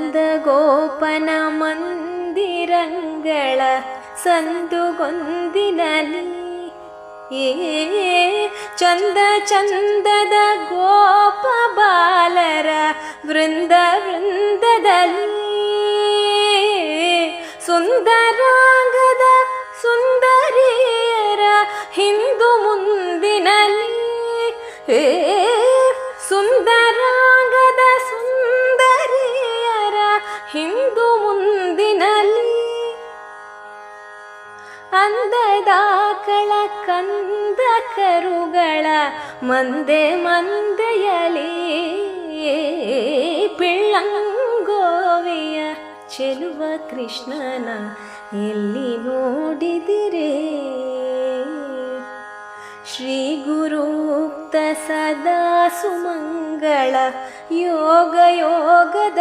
ನಂದಗೋಪನ ಮಂದಿರಂಗಳ ಸಂದುಗೊಂದಿನಲ್ಲಿ ಚಂದ ಚಂದದ ಗೋಪ ಬಾಲರ ವೃಂದ ವೃಂದದಲ್ಲಿ ಸುಂದರಾಂಗದ ಸುಂದರಿಯರ ಹಿಂದು ಮುಂದಿನಲ್ಲಿ ಸುಂದರಾಂಗದ ಸುಂದರಿಯರ ಹಿಂದು ಮುಂದಿನಲ್ಲಿ ಅಂದದಾಕಳ ಕಂದ ಕರುಗಳ ಮಂದೆ ಮಂದೆಯಲಿ ಪಿಳ್ಳಂಗೋವಿಯ ಚೆಲುವ ಕೃಷ್ಣನ ಎಲ್ಲಿ ನೋಡಿದಿರೇ ಶ್ರೀ ಗುರುಕ್ತ ಸದಾ ಸುಮಂಗಳ ಯೋಗ ಯೋಗದ